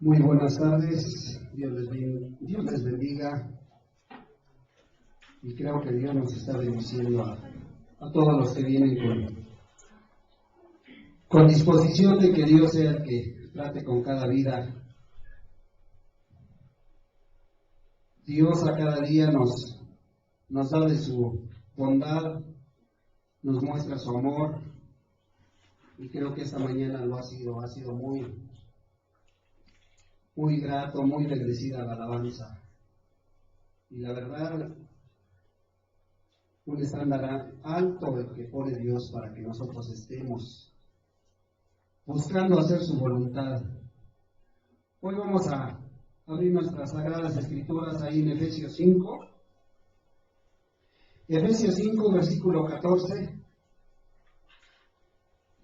Muy buenas tardes, Dios les bendiga, y creo que Dios nos está bendiciendo a todos los que vienen con disposición de que Dios sea el que trate con cada vida. Dios a cada día nos da de su bondad, nos muestra su amor, y creo que esta mañana ha sido muy grato, muy bendecida la alabanza. Y la verdad, un estándar alto el que pone Dios para que nosotros estemos buscando hacer su voluntad. Hoy vamos a abrir nuestras sagradas escrituras ahí en Efesios 5. Efesios 5, versículo 14.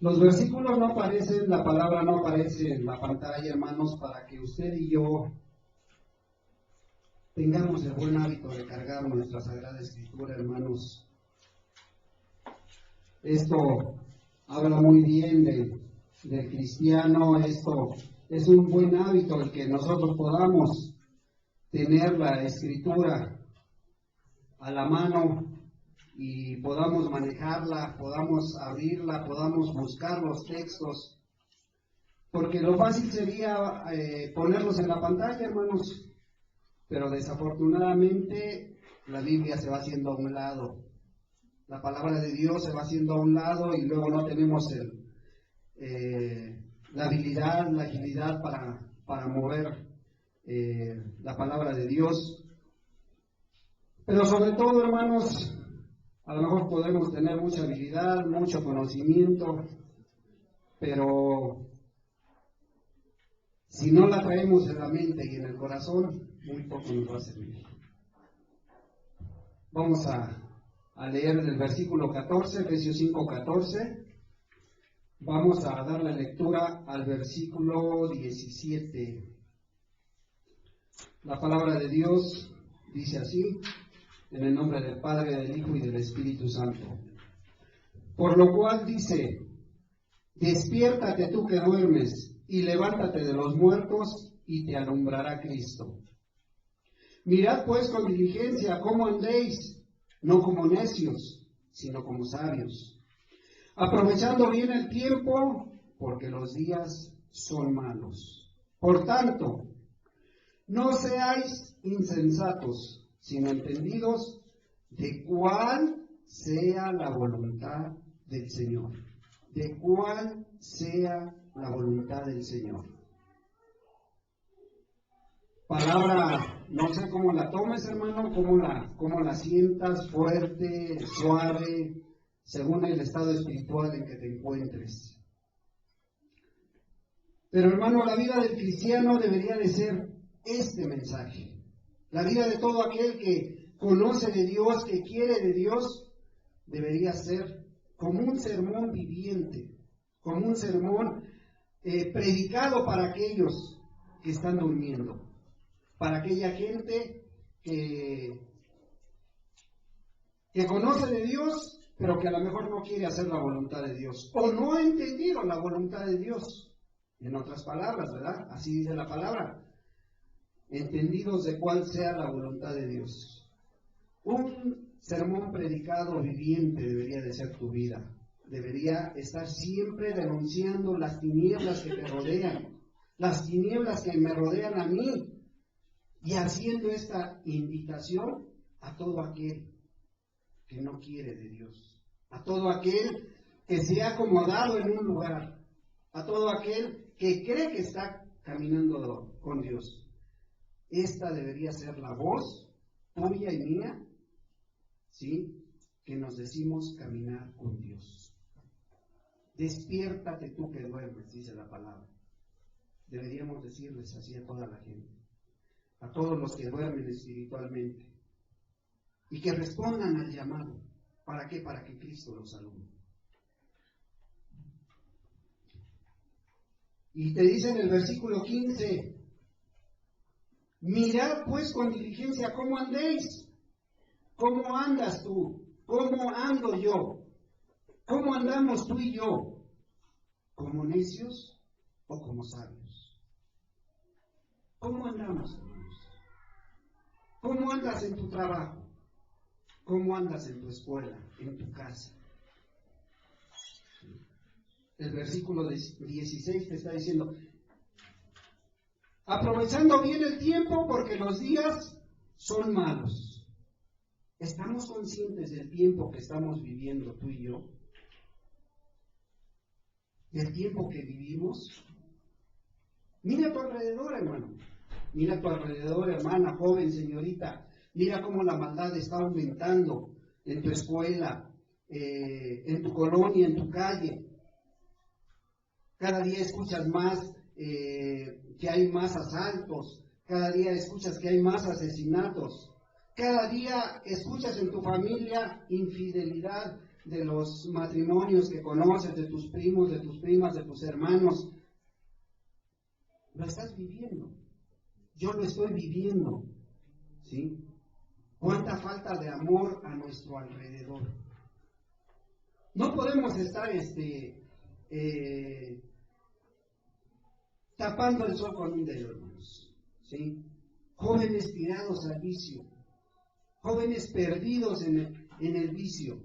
Los versículos no aparecen, la palabra no aparece en la pantalla, hermanos, para que usted y yo tengamos el buen hábito de cargar nuestra Sagrada Escritura, hermanos. Esto habla muy bien del cristiano. Esto es un buen hábito el que nosotros podamos tener la Escritura a la mano y podamos manejarla, podamos abrirla, podamos buscar los textos, porque lo fácil sería ponerlos en la pantalla, hermanos. Pero desafortunadamente la Biblia se va haciendo a un lado, la palabra de Dios se va haciendo a un lado, y luego no tenemos la habilidad, la agilidad para mover la palabra de Dios. Pero sobre todo, hermanos, a lo mejor podemos tener mucha habilidad, mucho conocimiento, pero si no la traemos en la mente y en el corazón, muy poco nos va a servir. Vamos a leer el versículo 14, Efesios 5, 14. Vamos a dar la lectura al versículo 17. La palabra de Dios dice así, en el nombre del Padre, del Hijo y del Espíritu Santo. Por lo cual dice: despiértate tú que duermes, y levántate de los muertos, y te alumbrará Cristo. Mirad pues con diligencia cómo andéis, no como necios, sino como sabios, aprovechando bien el tiempo, porque los días son malos. Por tanto, no seáis insensatos, sino entendidos de cuál sea la voluntad del Señor. De cuál sea la voluntad del Señor. Palabra, no sé cómo la tomes, hermano, cómo la sientas, fuerte, suave, según el estado espiritual en que te encuentres. Pero, hermano, la vida del cristiano debería de ser este mensaje. La vida de todo aquel que conoce de Dios, que quiere de Dios, debería ser como un sermón viviente, como un sermón predicado para aquellos que están durmiendo, para aquella gente que conoce de Dios, pero que a lo mejor no quiere hacer la voluntad de Dios, o no ha entendido la voluntad de Dios. En otras palabras, ¿verdad? Así dice la palabra. Entendidos de cuál sea la voluntad de Dios. Un sermón predicado viviente debería de ser tu vida. Debería estar siempre denunciando las tinieblas que te rodean, las tinieblas que me rodean a mí, y haciendo esta invitación a todo aquel que no quiere de Dios, a todo aquel que se ha acomodado en un lugar, a todo aquel que cree que está caminando con Dios. Esta debería ser la voz tuya y mía, ¿sí?, que nos decimos caminar con Dios. Despiértate tú que duermes, dice la palabra. Deberíamos decirles así a toda la gente, a todos los que duermen espiritualmente, y que respondan al llamado. ¿Para qué? Para que Cristo los alumbre. Y te dice en el versículo 15: mirad pues con diligencia cómo andéis. ¿Cómo andas tú? ¿Cómo ando yo? ¿Cómo andamos tú y yo? ¿Como necios o como sabios? ¿Cómo andamos, hermanos? ¿Cómo andas en tu trabajo? ¿Cómo andas en tu escuela, en tu casa? El versículo 16 te está diciendo, aprovechando bien el tiempo porque los días son malos. ¿Estamos conscientes del tiempo que estamos viviendo tú y yo? ¿Del tiempo que vivimos? Mira a tu alrededor, hermano. Mira a tu alrededor, hermana, joven, señorita. Mira cómo la maldad está aumentando en tu escuela, en tu colonia, en tu calle. Cada día escuchas más que hay más asaltos. Cada día escuchas que hay más asesinatos. Cada día escuchas en tu familia infidelidad de los matrimonios que conoces, de tus primos, de tus primas, de tus hermanos. Lo estás viviendo. Yo lo estoy viviendo. ¿Sí? Cuánta falta de amor a nuestro alrededor. No podemos estar tapando el sol con un dedo, hermanos. ¿Sí? Jóvenes tirados al vicio. Jóvenes perdidos en el vicio.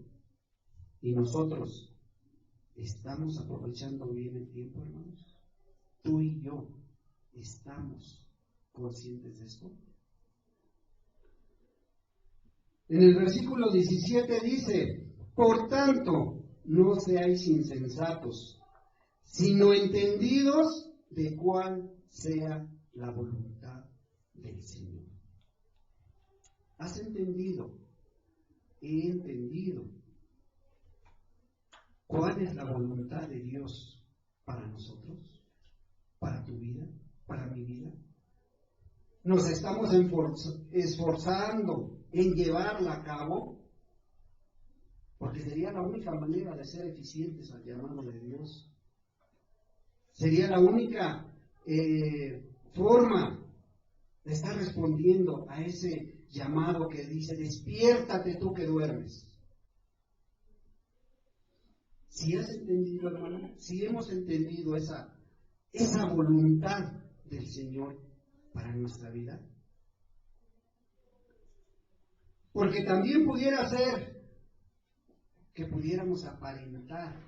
Y nosotros, ¿estamos aprovechando bien el tiempo, hermanos? Tú y yo, ¿estamos conscientes de esto? En el versículo 17 dice, por tanto, no seáis insensatos, sino entendidos de cuál sea la voluntad del Señor. ¿Has entendido? He entendido. ¿Cuál es la voluntad de Dios para nosotros? ¿Para tu vida? ¿Para mi vida? ¿Nos estamos esforzando en llevarla a cabo? Porque sería la única manera de ser eficientes al llamado de Dios. Sería la única forma de estar respondiendo a ese llamado que dice, despiértate tú que duermes. Si has entendido, hermano, si hemos entendido esa voluntad del Señor para nuestra vida. Porque también pudiera ser que pudiéramos aparentar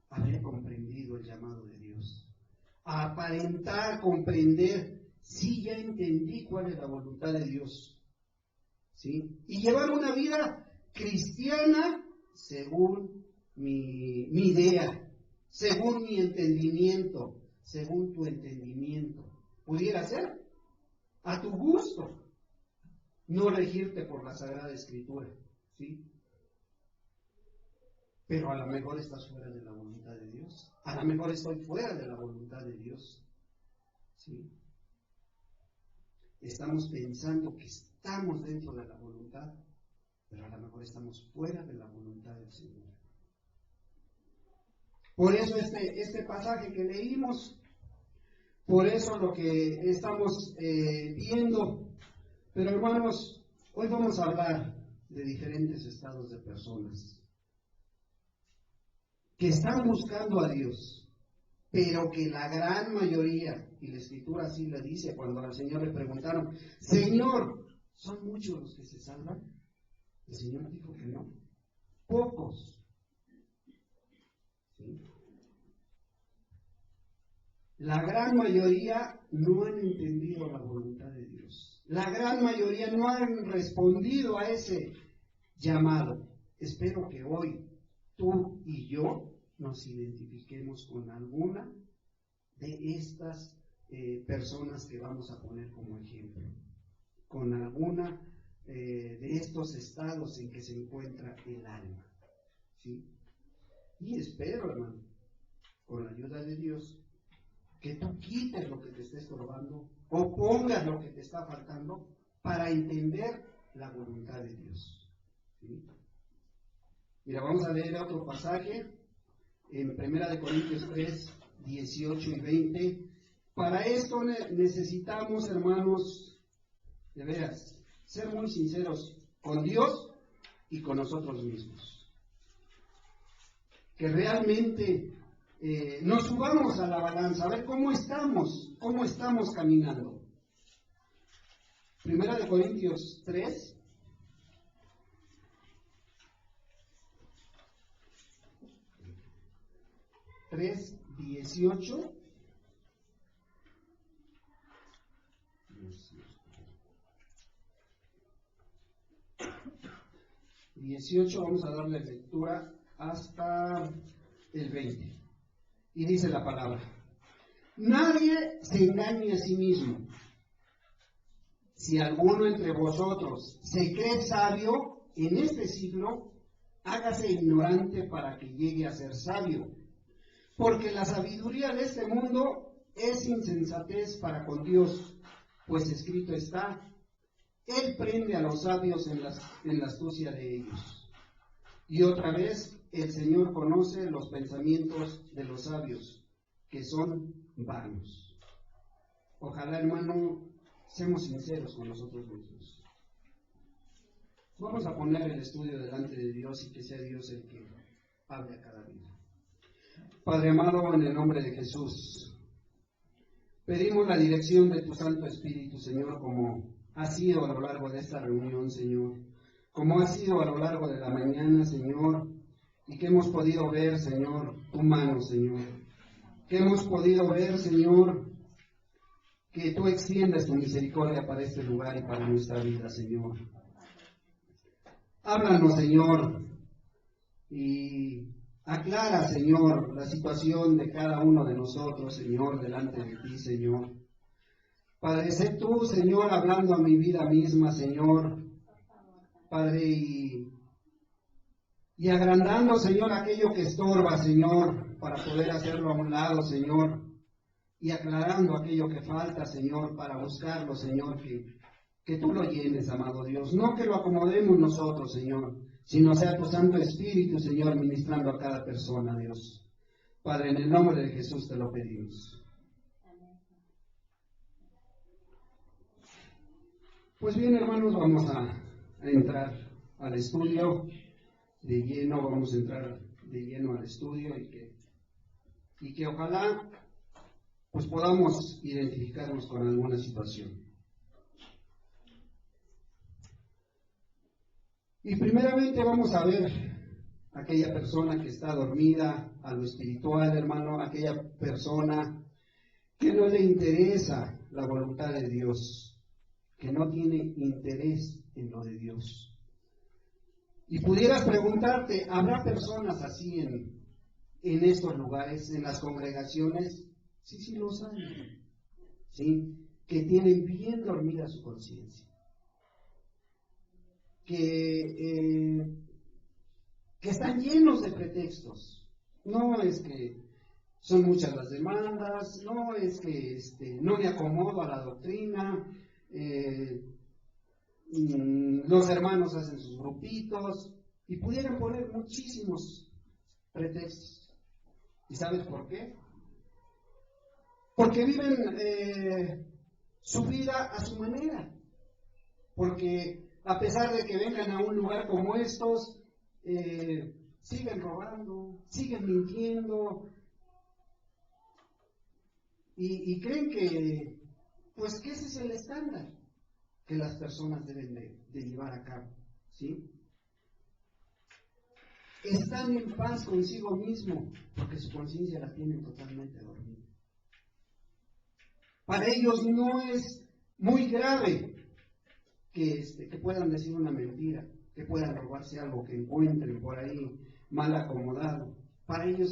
haber comprendido el llamado de Dios. Aparentar, comprender, sí, ya entendí cuál es la voluntad de Dios. ¿Sí? Y llevar una vida cristiana según mi idea, según mi entendimiento, según tu entendimiento. ¿Pudiera ser? A tu gusto. No regirte por la Sagrada Escritura, ¿sí? Pero a lo mejor estás fuera de la voluntad de Dios. A lo mejor estoy fuera de la voluntad de Dios, ¿sí? Estamos pensando que estamos dentro de la voluntad, pero a lo mejor estamos fuera de la voluntad del Señor. Por eso este pasaje que leímos, por eso lo que estamos viendo. Pero hermanos, hoy vamos a hablar de diferentes estados de personas que están buscando a Dios, pero que la gran mayoría, y la Escritura así le dice, cuando al Señor le preguntaron, Señor, ¿son muchos los que se salvan? El Señor dijo que no, pocos. ¿Sí? La gran mayoría no han entendido la voluntad de Dios. La gran mayoría no han respondido a ese llamado. Espero que hoy tú y yo nos identifiquemos con alguna de estas personas que vamos a poner como ejemplo, con alguna de estos estados en que se encuentra el alma. ¿Sí? Y espero, hermano, con la ayuda de Dios, que tú quites lo que te esté estorbando o pongas lo que te está faltando para entender la voluntad de Dios. ¿Sí? Mira, vamos a leer otro pasaje en 1 Corintios 3, 18 y 20. Para esto necesitamos, hermanos, de veras, ser muy sinceros con Dios y con nosotros mismos. Que realmente nos subamos a la balanza, a ver cómo estamos caminando. Primera de Corintios 3. Tres, 18. 18, vamos a darle lectura hasta el 20. Y dice la palabra: nadie se engañe a sí mismo. Si alguno entre vosotros se cree sabio en este siglo, hágase ignorante para que llegue a ser sabio. Porque la sabiduría de este mundo es insensatez para con Dios, pues escrito está: Él prende a los sabios en la astucia de ellos. Y otra vez, el Señor conoce los pensamientos de los sabios, que son vanos. Ojalá, hermano, seamos sinceros con nosotros mismos. Vamos a poner el estudio delante de Dios y que sea Dios el que hable a cada vida. Padre amado, en el nombre de Jesús, pedimos la dirección de tu Santo Espíritu, Señor, como ha sido a lo largo de esta reunión, Señor, como ha sido a lo largo de la mañana, Señor, y que hemos podido ver, Señor, tu mano, Señor, que hemos podido ver, Señor, que tú extiendas tu misericordia para este lugar y para nuestra vida, Señor. Háblanos, Señor, y aclara, Señor, la situación de cada uno de nosotros, Señor, delante de ti, Señor. Padre, sé tú, Señor, hablando a mi vida misma, Señor. Padre, y agrandando, Señor, aquello que estorba, Señor, para poder hacerlo a un lado, Señor. Y aclarando aquello que falta, Señor, para buscarlo, Señor, que tú lo llenes, amado Dios. No que lo acomodemos nosotros, Señor, sino sea tu Santo Espíritu, Señor, ministrando a cada persona, Dios. Padre, en el nombre de Jesús te lo pedimos. Pues bien, hermanos, vamos a entrar al estudio de lleno, vamos a entrar de lleno al estudio y que ojalá pues podamos identificarnos con alguna situación. Y primeramente vamos a ver aquella persona que está dormida a lo espiritual, hermano, aquella persona que no le interesa la voluntad de Dios, que no tiene interés en lo de Dios. Y pudieras preguntarte, ¿habrá personas así en estos lugares, en las congregaciones? Sí, los hay. ¿Sí? Que tienen bien dormida su conciencia. Que están llenos de pretextos. No es que son muchas las demandas, no es que no me acomodo a la doctrina, los hermanos hacen sus grupitos, y pudieran poner muchísimos pretextos. ¿Y sabes por qué? Porque viven su vida a su manera. Porque a pesar de que vengan a un lugar como estos, siguen robando, siguen mintiendo, y creen que ese es el estándar que las personas deben de llevar a cabo, ¿sí? Están en paz consigo mismo, porque su conciencia la tienen totalmente dormida. Para ellos no es muy grave que puedan decir una mentira, que puedan robarse algo que encuentren por ahí mal acomodado. Para ellos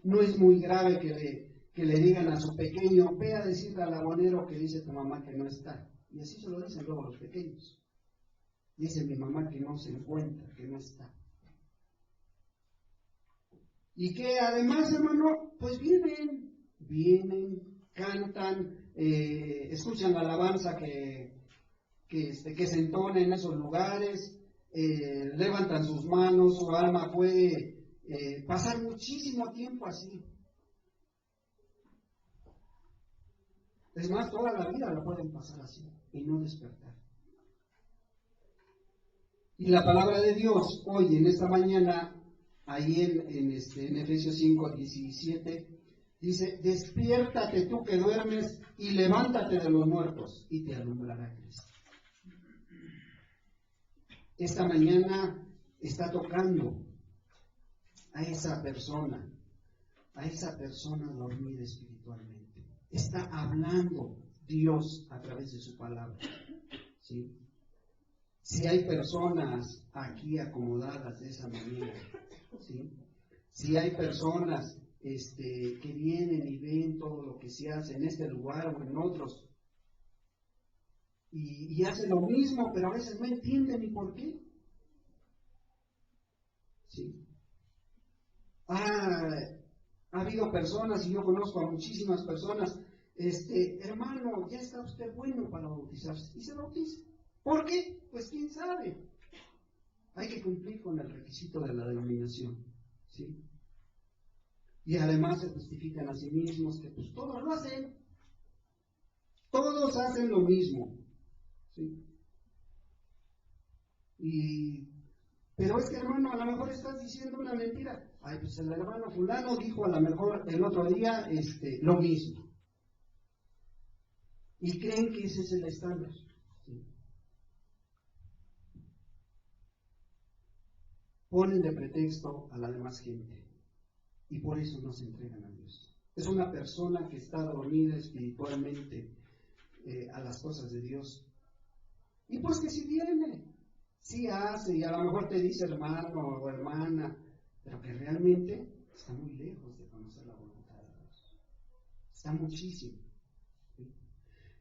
no es muy grave que le digan a su pequeño: ve a decirle al abonero que dice tu mamá que no está. Y así se lo dicen luego los pequeños. Dice mi mamá que no se encuentra, que no está. Y que además, hermano, pues vienen, cantan, escuchan la alabanza que se entona en esos lugares, levantan sus manos, su alma puede pasar muchísimo tiempo así. Es más, toda la vida la pueden pasar así y no despertar. Y la palabra de Dios hoy, en esta mañana, ahí en Efesios 5:17, dice: despiértate tú que duermes y levántate de los muertos y te alumbrará Cristo. esta mañana está tocando a esa persona dormida espiritualmente. Está hablando Dios a través de su palabra. ¿Sí? Si hay personas aquí acomodadas de esa manera, ¿sí? Si hay personas que vienen y ven todo lo que se hace en este lugar o en otros, y hacen lo mismo, pero a veces no entienden ni por qué. ¿Sí? Ha habido personas, y yo conozco a muchísimas personas, hermano, ya está usted bueno para bautizarse, y se bautiza. ¿Por qué? Pues quién sabe. Hay que cumplir con el requisito de la denominación, ¿sí? Y además se justifican a sí mismos que pues todos lo hacen. Todos hacen lo mismo, ¿sí? Pero es que, hermano, a lo mejor estás diciendo una mentira. Ay, pues el hermano fulano dijo a lo mejor el otro día lo mismo. Y creen que ese es el estándar. ¿Sí? Ponen de pretexto a la demás gente. Y por eso no se entregan a Dios. Es una persona que está dormida espiritualmente a las cosas de Dios. Y pues que si viene, sí hace, y a lo mejor te dice hermano o hermana, pero que realmente está muy lejos de conocer la voluntad de Dios. Está muchísimo. ¿Sí?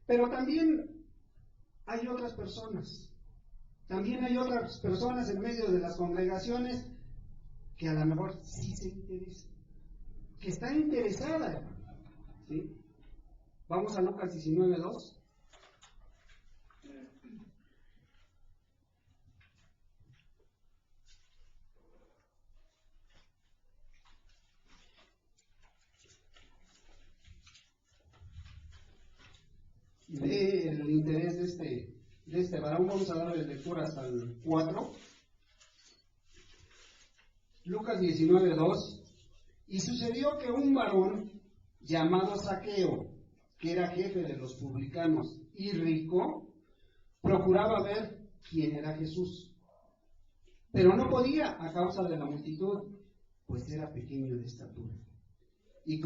Pero también hay otras personas. También hay otras personas en medio de las congregaciones que a lo mejor sí se interesan, que están interesadas. ¿Sí? Vamos a Lucas 19:2. Ve el interés de este varón. Vamos a darle lectura hasta el 4. Lucas 19:2. Y sucedió que un varón llamado Zaqueo, que era jefe de los publicanos y rico, procuraba ver quién era Jesús, pero no podía a causa de la multitud, pues era pequeño de estatura. Y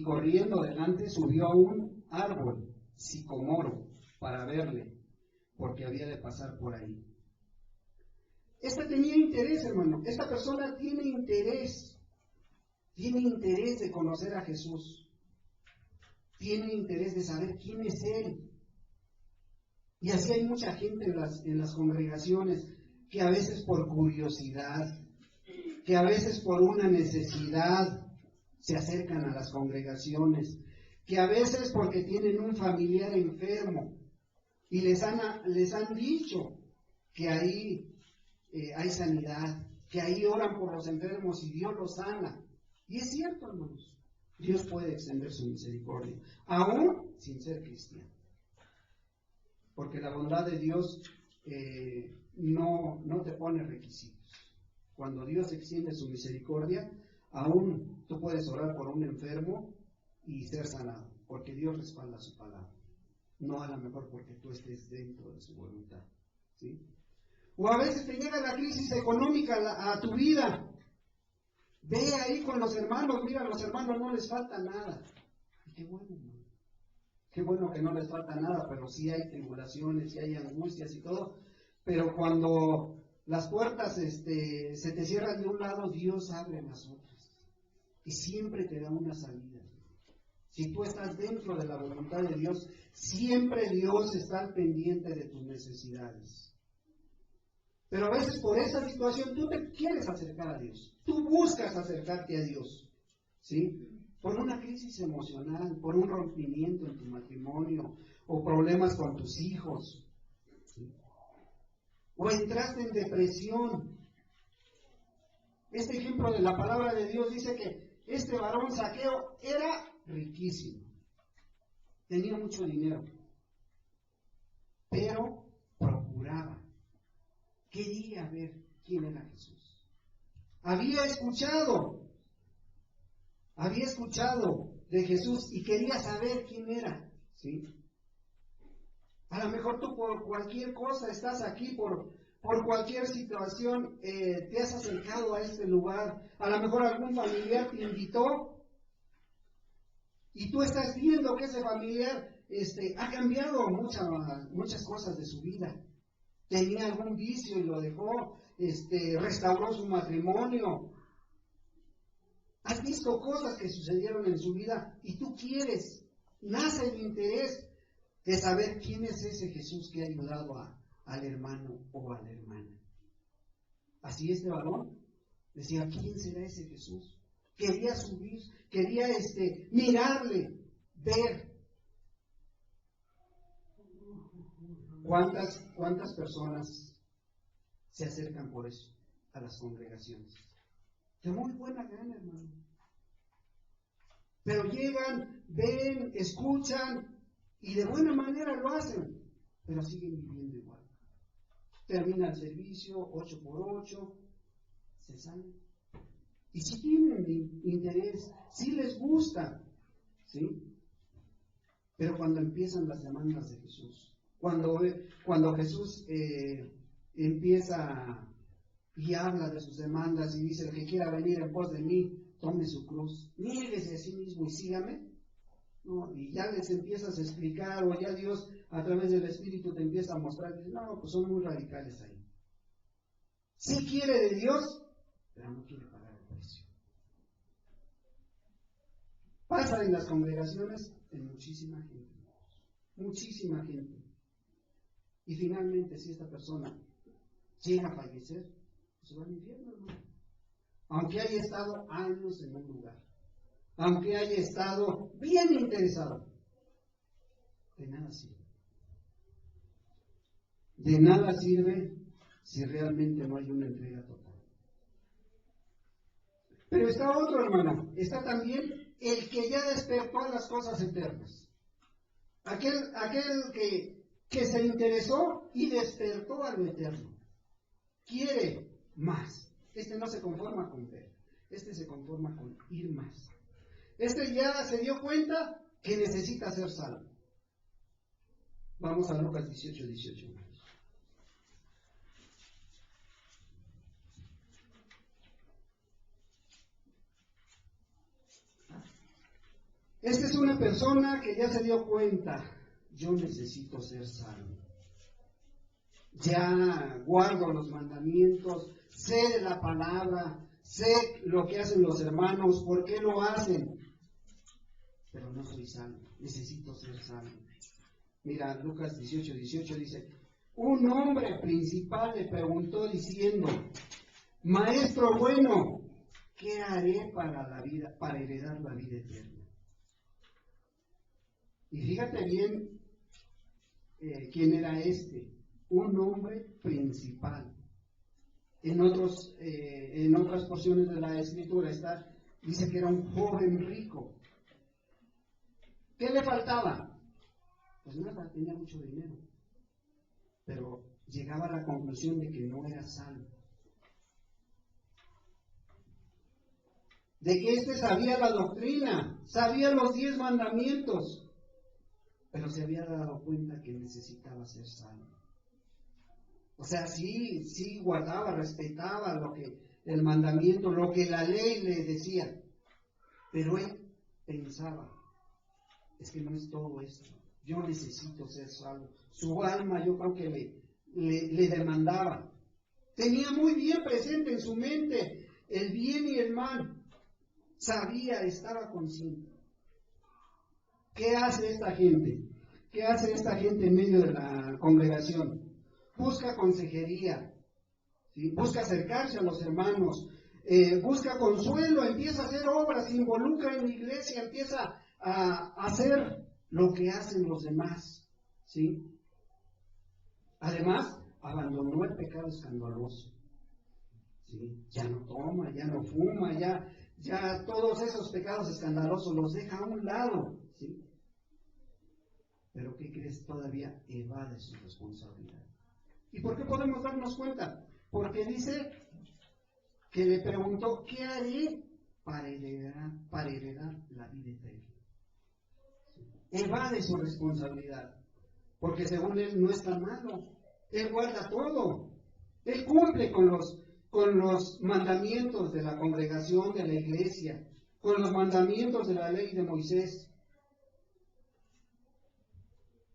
corriendo delante subió a un árbol sicomoro para verle, porque había de pasar por ahí. Tenía interés, hermano. Esta persona tiene interés de conocer a Jesús, tiene interés de saber quién es Él. Y así hay mucha gente en las congregaciones que a veces por curiosidad, que a veces por una necesidad se acercan a las congregaciones, que a veces porque tienen un familiar enfermo y les han dicho que ahí hay sanidad, que ahí oran por los enfermos y Dios los sana. Y es cierto, hermanos, Dios puede extender su misericordia, aún sin ser cristiano. Porque la bondad de Dios no te pone requisitos. Cuando Dios extiende su misericordia, aún tú puedes orar por un enfermo y ser sanado, porque Dios respalda su palabra. No a lo mejor porque tú estés dentro de su voluntad. ¿Sí? O a veces te llega la crisis económica a tu vida. Ve ahí con los hermanos, mira, a los hermanos no les falta nada. Y qué bueno, hermano. Qué bueno que no les falta nada, pero sí hay tribulaciones, sí hay angustias y todo. Pero cuando las puertas se te cierran de un lado, Dios abre las otras. Y siempre te da una salida. Si tú estás dentro de la voluntad de Dios, siempre Dios está al pendiente de tus necesidades. Pero a veces por esa situación tú te quieres acercar a Dios. Tú buscas acercarte a Dios. ¿Sí? Por una crisis emocional, por un rompimiento en tu matrimonio, o problemas con tus hijos, ¿sí? O entraste en depresión. Este ejemplo de la palabra de Dios dice que este varón Zaqueo era riquísimo, tenía mucho dinero, pero procuraba, quería ver quién era Jesús. Había escuchado de Jesús y quería saber quién era, ¿sí? A lo mejor tú por cualquier cosa estás aquí, por por cualquier situación te has acercado a este lugar. A lo mejor algún familiar te invitó y tú estás viendo que ese familiar ha cambiado muchas cosas de su vida. Tenía algún vicio y lo dejó, restauró su matrimonio. Has visto cosas que sucedieron en su vida y tú quieres, nace el interés de saber quién es ese Jesús que ha ayudado al hermano o a la hermana. Así este varón decía, ¿quién será ese Jesús? Quería subir, quería mirarle, ver. ¿Cuántas personas se acercan por eso a las congregaciones? De muy buena gana, hermano. Pero llegan, ven, escuchan y de buena manera lo hacen, pero siguen viviendo igual. Termina el servicio, 8x8, se salen. Y si tienen interés, si les gusta, ¿sí? Pero cuando empiezan las demandas de Jesús, cuando Jesús empieza y habla de sus demandas y dice, el que quiera venir en pos de mí, tome su cruz, niéguese a sí mismo y sígame, ¿no? Y ya les empiezas a explicar, o ya Dios a través del Espíritu te empieza a mostrar, y dice, no, pues son muy radicales ahí. Sí quiere de Dios, pero no quiere pagar el precio. Pasa en las congregaciones en muchísima gente. Y finalmente, si esta persona llega a fallecer, pues se va al infierno, hermano. Aunque haya estado años en un lugar, aunque haya estado bien interesado, de nada sirve. De nada sirve si realmente no hay una entrega total. Pero está otro, hermano, está también el que ya despertó a las cosas eternas. Aquel que se interesó y despertó a lo eterno. Quiere más. No se conforma con ver. Se conforma con ir más. Ya se dio cuenta que necesita ser salvo. Vamos a Lucas 18:18. Es una persona que ya se dio cuenta, yo necesito ser salvo. Ya guardo los mandamientos, sé de la palabra, sé lo que hacen los hermanos, por qué lo hacen, pero no soy salvo, necesito ser salvo. Mira, Lucas 18:18 dice, un hombre principal le preguntó diciendo, Maestro bueno, ¿qué haré para heredar la vida eterna? Y fíjate bien quién era un hombre principal. En otras porciones de la Escritura dice que era un joven rico. ¿Qué le faltaba? Pues nada, tenía mucho dinero, pero llegaba a la conclusión de que no era salvo. De que sabía la doctrina, sabía los 10 mandamientos, pero se había dado cuenta que necesitaba ser salvo. O sea, sí guardaba, respetaba el mandamiento, lo que la ley le decía, pero él pensaba, es que no es todo esto, yo necesito ser salvo. Su alma yo creo que le demandaba. Tenía muy bien presente en su mente el bien y el mal. Sabía, estaba consciente. ¿Qué hace esta gente? ¿Qué hace esta gente en medio de la congregación? Busca consejería, ¿sí? Busca acercarse a los hermanos, busca consuelo, empieza a hacer obras, se involucra en la iglesia, empieza a hacer lo que hacen los demás, ¿sí? Además, abandonó el pecado escandaloso, ¿sí? Ya no toma, ya no fuma, ya todos esos pecados escandalosos los deja a un lado, ¿sí? Pero ¿qué crees? Todavía evade su responsabilidad. ¿Y por qué podemos darnos cuenta? Porque dice que le preguntó, ¿qué haré para heredar la vida eterna? Evade su responsabilidad, porque según él no es tan malo, él guarda todo, Él cumple con los mandamientos de la congregación, de la iglesia, con los mandamientos de la ley de Moisés.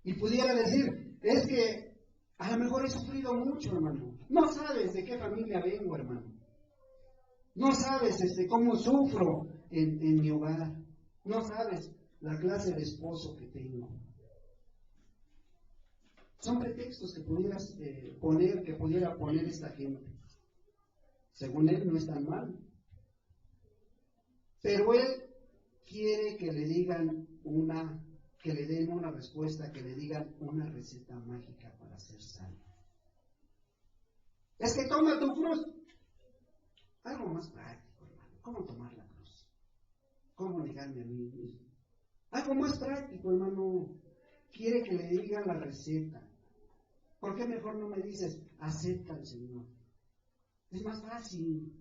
Y pudiera decir, es que a lo mejor he sufrido mucho, hermano. No sabes de qué familia vengo, hermano. No sabes cómo sufro en mi hogar. No sabes la clase de esposo que tengo. Son pretextos que pudieras que pudiera poner esta gente. Según él no es tan mal. Pero él quiere que le digan que le den una respuesta, que le digan una receta mágica para ser salvo. Es que toma tu cruz. Algo más práctico, hermano. ¿Cómo tomar la cruz? ¿Cómo negarme a mí mismo? Algo más práctico, hermano. Quiere que le digan la receta. ¿Por qué mejor no me dices, acepta al Señor? Es más fácil.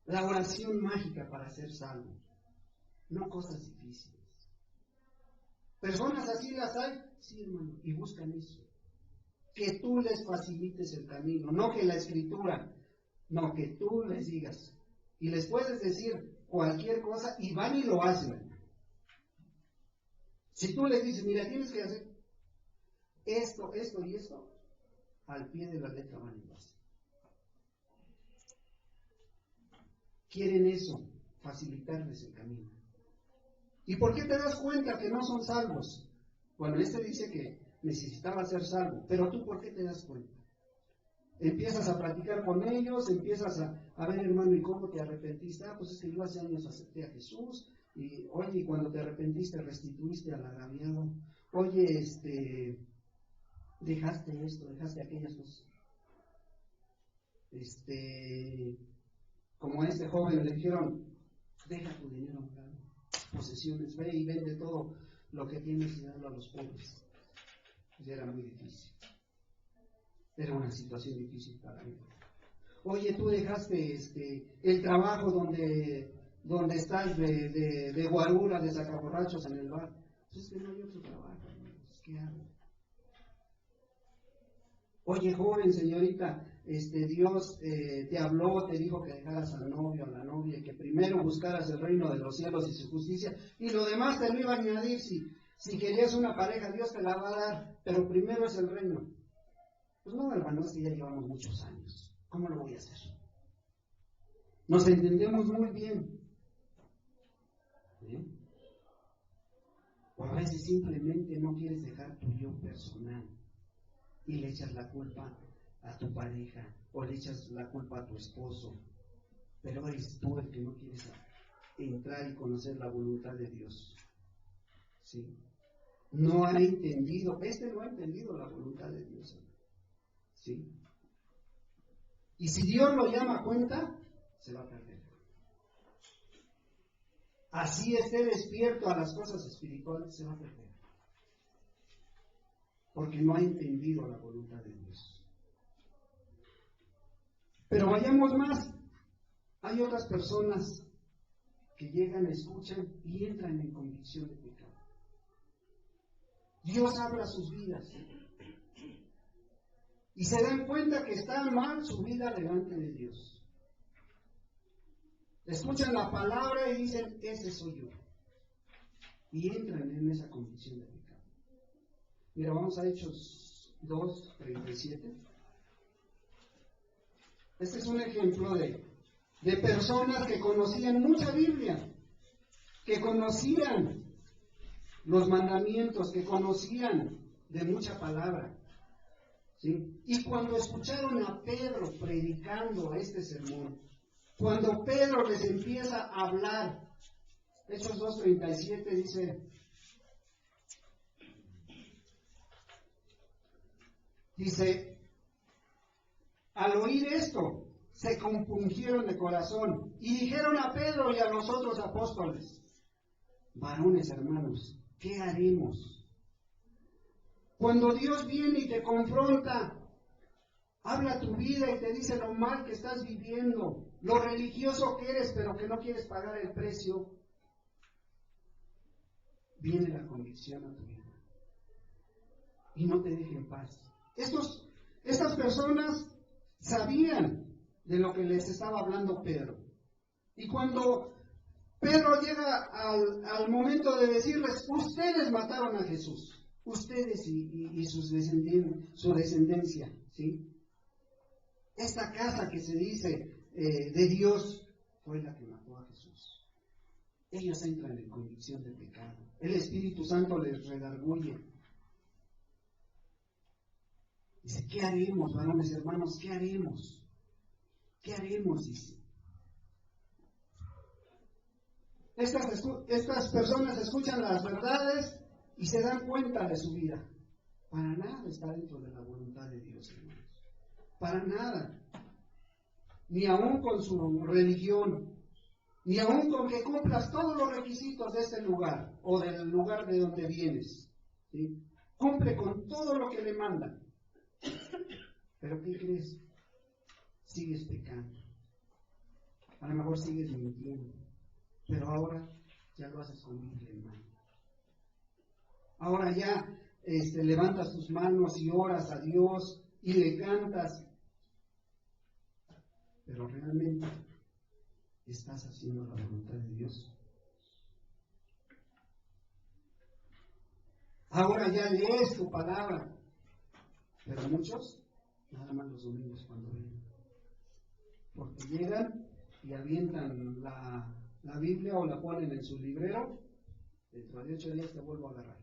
La oración mágica para ser salvo. No cosas difíciles. ¿Personas así las hay? Sí, hermano. Y buscan eso. Que tú les facilites el camino. No que la Escritura. No, que tú les digas. Y les puedes decir cualquier cosa y van y lo hacen. Si tú les dices, mira, tienes que hacer esto, esto y esto, al pie de la letra van y lo hacen. Quieren eso, facilitarles el camino. ¿Y por qué te das cuenta que no son salvos? Bueno, dice que necesitaba ser salvo, pero tú ¿por qué te das cuenta? Empiezas a platicar con ellos, empiezas a ver, hermano, ¿y cómo te arrepentiste? Pues es que yo hace años acepté a Jesús, y oye, cuando te arrepentiste restituiste al agraviado, oye, dejaste esto, dejaste aquellas cosas. Como a este joven le dijeron, deja tu dinero a un lado, posesiones, ve y vende todo lo que tienes y dalo a los pobres. Pues era muy difícil. Era una situación difícil para él. Oye, tú dejaste el trabajo donde estás de guarura, de sacaborrachos en el bar. Pues es que no hay otro trabajo, pues, ¿qué hago? Oye, joven, señorita, Dios te habló, te dijo que dejaras al novio, a la novia, y que primero buscaras el reino de los cielos y su justicia, y lo demás te lo iba a añadir. Si querías una pareja, Dios te la va a dar, pero primero es el reino. Pues no, hermano, es que ya llevamos muchos años. ¿Cómo lo voy a hacer? Nos entendemos muy bien. ¿Sí? O a veces simplemente no quieres dejar tu yo personal y le echas la culpa a tu pareja o le echas la culpa a tu esposo. Pero eres tú el que no quieres entrar y conocer la voluntad de Dios. ¿Sí? No ha entendido, no ha entendido la voluntad de Dios. ¿Sí? Y si Dios lo llama a cuenta, se va a perder. Así esté despierto a las cosas espirituales, se va a perder. Porque no ha entendido la voluntad de Dios. Pero vayamos más. Hay otras personas que llegan, escuchan y entran en convicción de pecado. Dios habla sus vidas. Y se dan cuenta que está mal su vida delante de Dios. Escuchan la palabra y dicen, ese soy yo. Y entran en esa convicción de pecado. Mira, vamos a Hechos 2:37. Este es un ejemplo de personas que conocían mucha Biblia, que conocían los mandamientos, que conocían de mucha palabra. ¿Sí? Y cuando escucharon a Pedro predicando este sermón, cuando Pedro les empieza a hablar, Hechos 2:37 dice, al oír esto, se compungieron de corazón y dijeron a Pedro y a los otros apóstoles, varones hermanos, ¿qué haremos? Cuando Dios viene y te confronta, habla tu vida y te dice lo mal que estás viviendo, lo religioso que eres, pero que no quieres pagar el precio, viene la convicción a tu vida y no te deje en paz. Estas personas sabían de lo que les estaba hablando Pedro. Y cuando Pedro llega al momento de decirles, ustedes mataron a Jesús, ustedes y su descendencia, ¿sí? Esta casa que se dice de Dios fue la que mató a Jesús. Ellos entran en convicción de pecado. El Espíritu Santo les redarguye. Dice, ¿qué haremos, varones hermanos? ¿Qué haremos? ¿Qué haremos? Dice. Estas personas escuchan las verdades y se dan cuenta de su vida. Para nada está dentro de la voluntad de Dios, hermanos. Para nada. Ni aún con su religión, ni aún con que cumplas todos los requisitos de este lugar o del lugar de donde vienes. ¿Sí? Cumple con todo lo que le mandan. Pero ¿qué crees? Sigues pecando. A lo mejor sigues mintiendo. Pero ahora ya lo haces con Biblia en mano. Ahora ya levantas tus manos y oras a Dios y le cantas. Pero realmente estás haciendo la voluntad de Dios. Ahora ya lees tu palabra. Pero muchos nada más los domingos cuando ven. Porque llegan y avientan la Biblia o la ponen en su librero. Dentro de 8 días te vuelvo a agarrar.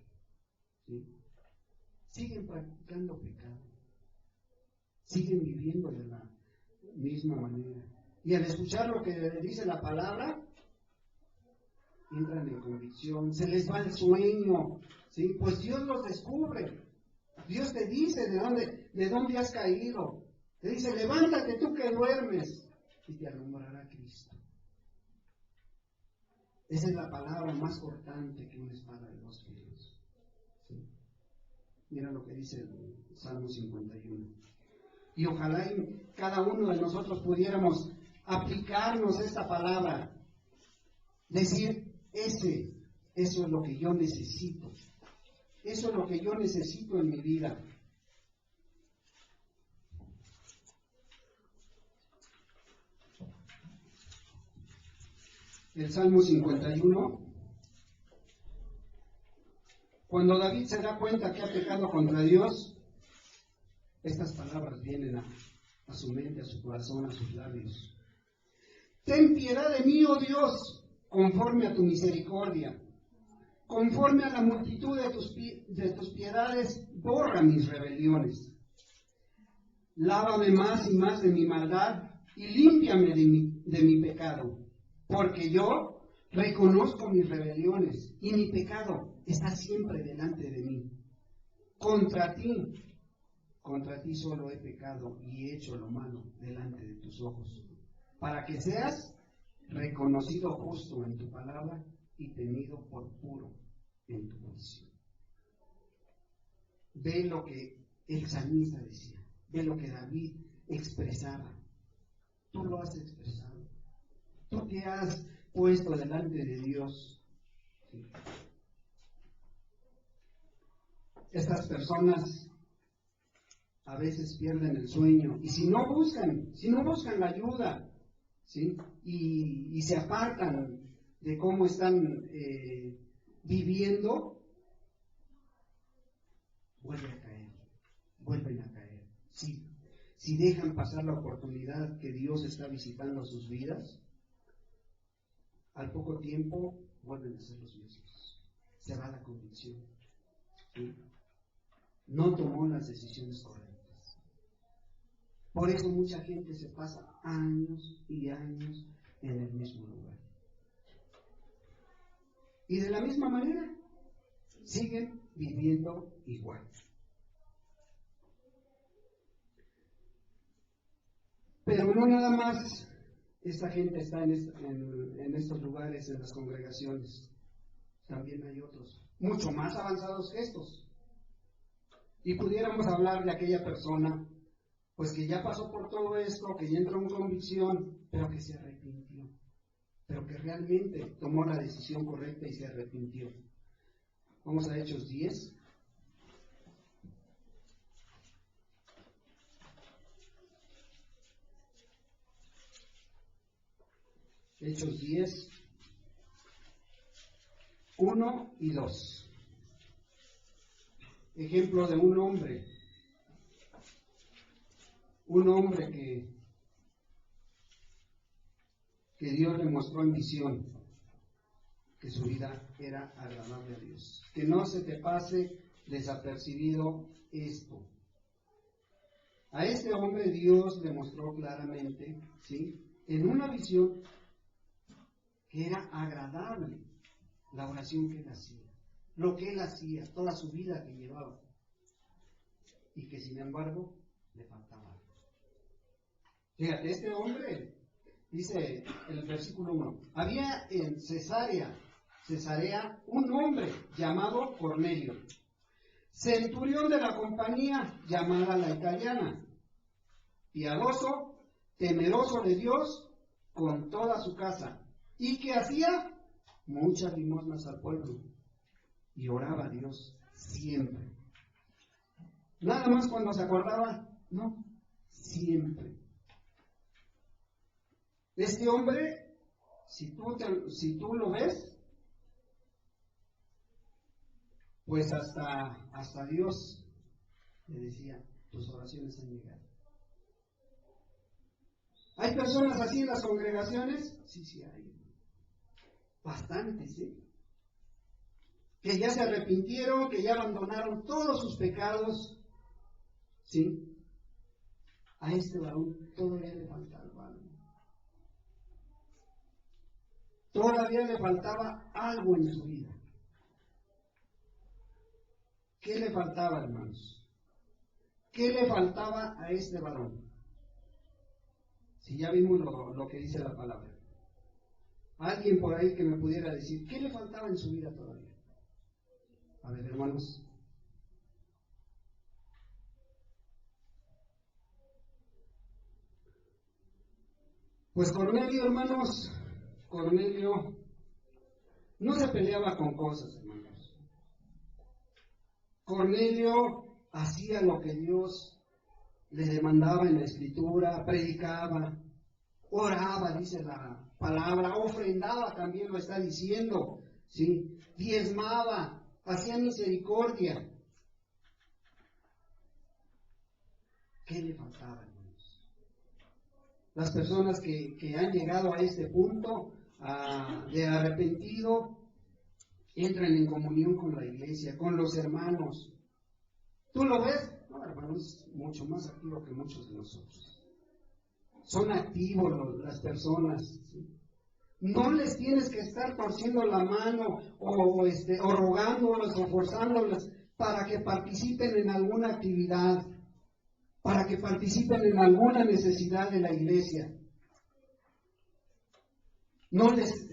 ¿Sí? Siguen practicando pecado. Siguen viviendo de la misma manera. Y al escuchar lo que dice la palabra, entran en convicción, se les va el sueño, ¿sí? Pues Dios los descubre. Dios te dice de dónde has caído. Te dice, levántate tú que duermes, y te alumbrará Cristo. Esa es la palabra más cortante que una espada de dos filos. ¿Sí? Mira lo que dice el Salmo 51. Y ojalá cada uno de nosotros pudiéramos aplicarnos esta palabra. Decir, eso es lo que yo necesito. Eso es lo que yo necesito en mi vida. El Salmo 51. Cuando David se da cuenta que ha pecado contra Dios, estas palabras vienen a su mente, a su corazón, a sus labios. Ten piedad de mí, oh Dios, conforme a tu misericordia. Conforme a la multitud de tus piedades, borra mis rebeliones. Lávame más y más de mi maldad y límpiame de mi pecado. Porque yo reconozco mis rebeliones y mi pecado está siempre delante de mí. Contra ti solo he pecado y he hecho lo malo delante de tus ojos, para que seas reconocido justo en tu palabra y tenido por puro en tu juicio. Ve lo que el salmista decía, ve lo que David expresaba. Tú lo has expresado. Tú te has puesto delante de Dios. ¿Sí? Estas personas a veces pierden el sueño y si no buscan la ayuda, ¿sí? y se apartan de cómo están viviendo, vuelven a caer. Sí. Si dejan pasar la oportunidad que Dios está visitando a sus vidas, al poco tiempo vuelven a ser los mismos. Se va la convicción. ¿Sí? No tomó las decisiones correctas. Por eso mucha gente se pasa años y años en el mismo lugar. Y de la misma manera, siguen viviendo igual. Pero no nada más esta gente está en estos lugares, en las congregaciones. También hay otros, mucho más avanzados que estos. Y pudiéramos hablar de aquella persona, pues que ya pasó por todo esto, que ya entró en convicción, pero que se arrepintió. Pero que realmente tomó la decisión correcta y se arrepintió. Vamos a Hechos 10. Hechos 10, 1 y 2. Ejemplo de un hombre que Dios le mostró en visión que su vida era agradable a Dios. Que no se te pase desapercibido esto. A este hombre Dios le mostró claramente, ¿sí?, en una visión, que era agradable la oración que él hacía, lo que él hacía, toda su vida que llevaba, y que sin embargo le faltaba algo. Fíjate, este hombre, dice el versículo 1, había en Cesarea, un hombre llamado Cornelio, centurión de la compañía llamada la italiana, piadoso, temeroso de Dios con toda su casa, y que hacía muchas limosnas al pueblo, y oraba a Dios siempre. Nada más cuando se acordaba, no, siempre. Este hombre, si tú lo ves, pues hasta Dios le decía, tus oraciones han llegado. ¿Hay personas así en las congregaciones? Sí hay. Bastantes, ¿sí? Que ya se arrepintieron, que ya abandonaron todos sus pecados, ¿sí? A este varón todavía le faltaba algo. Todavía le faltaba algo en su vida. ¿Qué le faltaba, hermanos? ¿Qué le faltaba a este varón? Si ya vimos lo que dice la palabra. Alguien por ahí que me pudiera decir, ¿qué le faltaba en su vida todavía? A ver, hermanos. Pues Cornelio, hermanos, Cornelio no se peleaba con cosas, hermanos. Cornelio hacía lo que Dios le demandaba en la Escritura, predicaba, oraba, dice la palabra, ofrendaba, también lo está diciendo, ¿sí? Diezmaba, hacía misericordia. ¿Qué le faltaba, hermanos? Las personas que han llegado a este punto de arrepentido, entran en comunión con la iglesia, con los hermanos. ¿Tú lo ves? No, hermanos, mucho más activo que muchos de nosotros. Son activos las personas, ¿sí? No les tienes que estar torciendo la mano o rogándolos o forzándolos para que participen en alguna actividad, para que participen en alguna necesidad de la iglesia. No les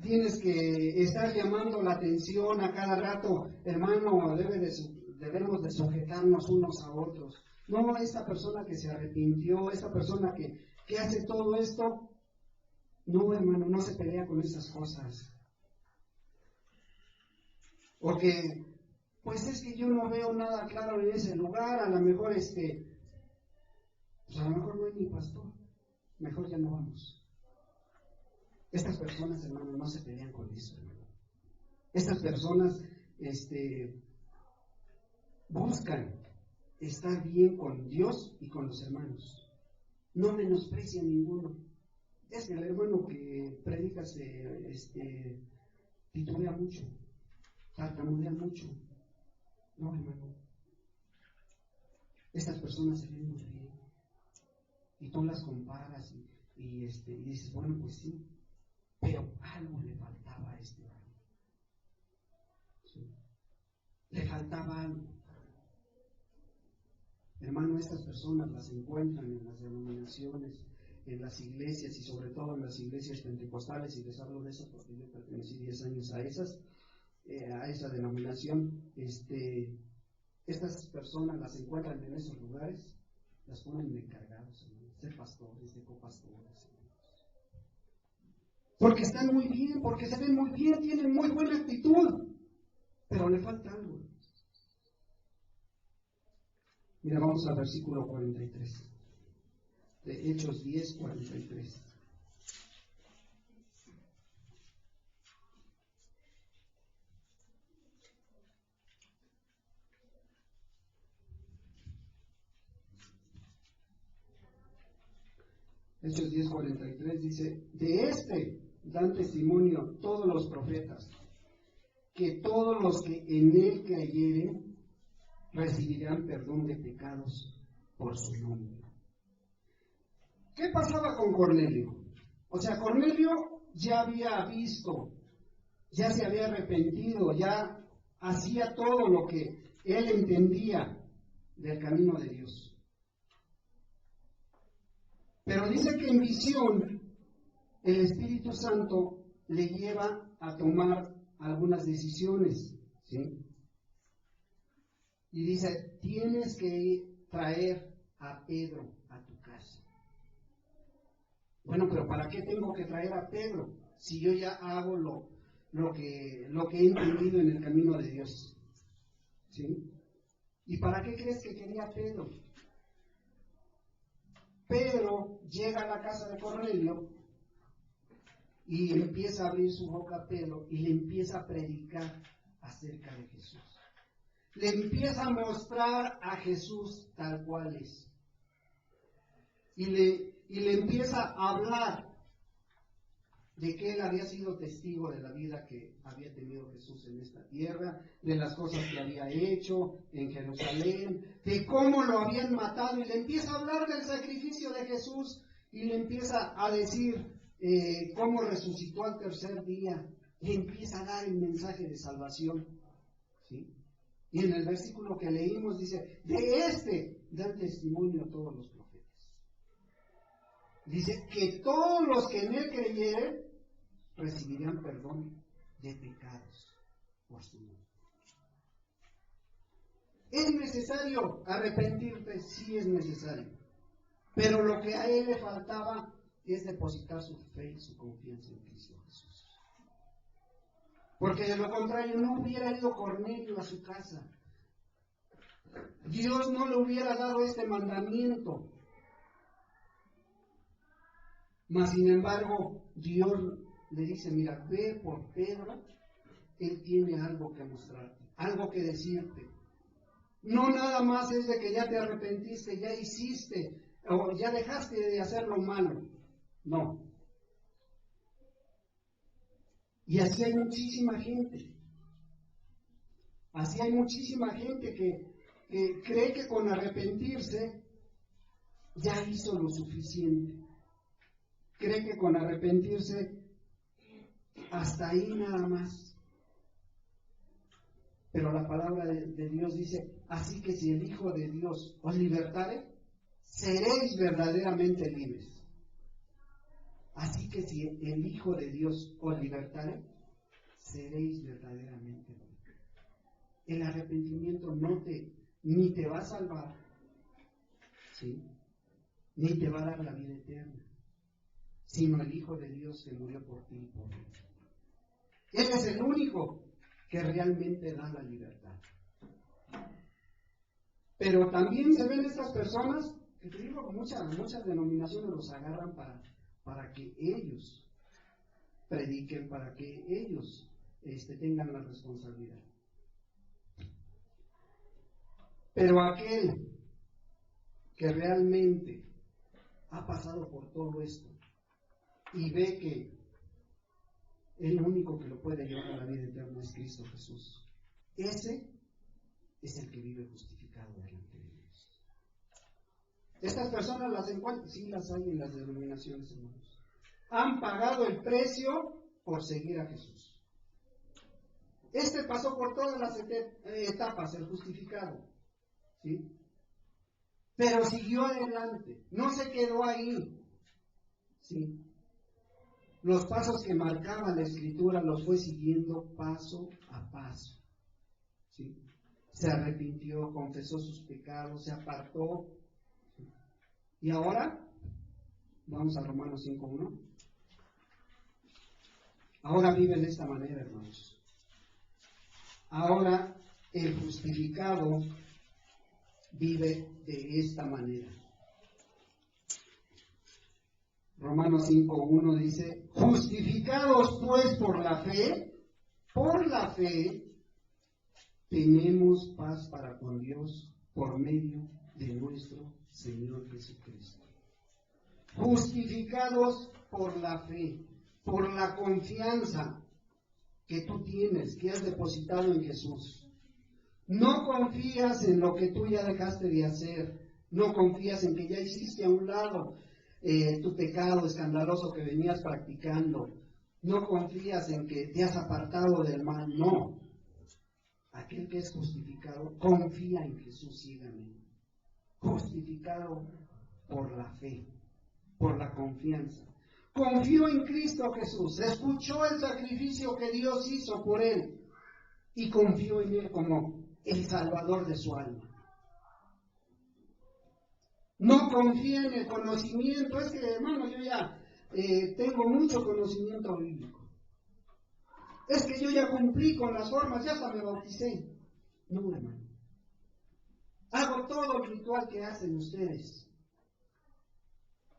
tienes que estar llamando la atención a cada rato, hermano, debemos de sujetarnos unos a otros. No, esta persona que se arrepintió, esta persona que hace todo esto, no, hermano, no se pelea con esas cosas. Porque, pues es que yo no veo nada claro en ese lugar, a lo mejor pues a lo mejor no hay ni pastor, mejor ya no vamos. Estas personas, hermano, no se pelean con eso, hermano. Estas personas buscan estar bien con Dios y con los hermanos. No menosprecian ninguno. Es que el hermano que predica titubea mucho, tartamudea mucho. No, hermano. Estas personas se ven muy bien. Y tú las comparas y dices, bueno, pues sí. Pero algo le faltaba a este varón. ¿Sí? Le faltaba algo. Hermano, estas personas las encuentran en las denominaciones, en las iglesias y sobre todo en las iglesias pentecostales, y les hablo de eso porque yo pertenecí 10 años a esa denominación. Estas personas las encuentran en esos lugares, las ponen de encargados, de pastores, de copastores. Porque están muy bien, porque se ven muy bien, tienen muy buena actitud, pero le falta algo. Mira, vamos al versículo 43, de Hechos 10, 43. Hechos 10:43 dice, de este dan testimonio todos los profetas, que todos los que en él creyeren recibirán perdón de pecados por su nombre. ¿Qué pasaba con Cornelio? O sea, Cornelio ya había visto, ya se había arrepentido, ya hacía todo lo que él entendía del camino de Dios. Pero dice que en visión el Espíritu Santo le lleva a tomar algunas decisiones, ¿sí? Y dice, tienes que traer a Pedro a tu casa. Bueno, pero ¿para qué tengo que traer a Pedro si yo ya hago lo que he entendido en el camino de Dios? ¿Sí? ¿Y para qué crees que quería Pedro? Pedro llega a la casa de Cornelio y empieza a abrir su boca a Pedro y le empieza a predicar acerca de Jesús. Le empieza a mostrar a Jesús tal cual es. Y le empieza a hablar de que él había sido testigo de la vida que había tenido Jesús en esta tierra, de las cosas que había hecho en Jerusalén, de cómo lo habían matado, y le empieza a hablar del sacrificio de Jesús, y le empieza a decir cómo resucitó al tercer día, y empieza a dar el mensaje de salvación, ¿sí? Y en el versículo que leímos dice, de este dan testimonio todos los profetas. Dice que todos los que en él creyeren recibirán perdón de pecados por su nombre. ¿Es necesario arrepentirte? Sí es necesario. Pero lo que a él le faltaba es depositar su fe y su confianza en Cristo Jesús. Porque de lo contrario no hubiera ido Cornelio a su casa. Dios no le hubiera dado este mandamiento. Mas sin embargo, Dios le dice, mira, ve por Pedro, él tiene algo que mostrarte, algo que decirte. No nada más es de que ya te arrepentiste, ya hiciste, o ya dejaste de hacer lo malo. No. Y así hay muchísima gente. Así hay muchísima gente que cree que con arrepentirse ya hizo lo suficiente. Cree que con arrepentirse hasta ahí nada más. Pero la palabra de Dios dice, así que si el Hijo de Dios os libertare, seréis verdaderamente libres. Así que si el Hijo de Dios os libertare, seréis verdaderamente libres. El arrepentimiento ni te va a salvar, ¿sí? Ni te va a dar la vida eterna, sino el Hijo de Dios que murió por ti y por mí. Él es el único que realmente da la libertad. Pero también se ven estas personas, que te digo, muchas denominaciones los agarran para que ellos prediquen, para que ellos tengan la responsabilidad. Pero aquel que realmente ha pasado por todo esto y ve que el único que lo puede llevar a la vida eterna es Cristo Jesús, ese es el que vive justificado delante de Dios. Estas personas las encuentran, sí las hay en las denominaciones, hermanos. Han pagado el precio por seguir a Jesús. Este pasó por todas las etapas, el justificado, ¿sí? Pero siguió adelante, no se quedó ahí, ¿sí? Los pasos que marcaba la Escritura los fue siguiendo paso a paso, ¿sí? Se arrepintió, confesó sus pecados, se apartó, ¿sí? Y ahora, vamos a Romanos 5:1. Ahora vive de esta manera, hermanos. Ahora el justificado vive de esta manera. Romanos 5:1 dice, justificados pues por la fe tenemos paz para con Dios por medio de nuestro Señor Jesucristo. justificados por la fe, por la confianza que tú tienes, que has depositado en Jesús. No confías en lo que tú ya dejaste de hacer, no confías en que ya hiciste a un lado tu pecado escandaloso que venías practicando, no confías en que te has apartado del mal, no. Aquel que es justificado confía en Jesús ciegamente, justificado por la fe, por la confianza. Confió en Cristo Jesús, escuchó el sacrificio que Dios hizo por él y confió en él como el salvador de su alma. No confía en el conocimiento, es que hermano, yo ya tengo mucho conocimiento bíblico. Es que yo ya cumplí con las formas, ya hasta me bauticé. No, hermano. Hago todo el ritual que hacen ustedes.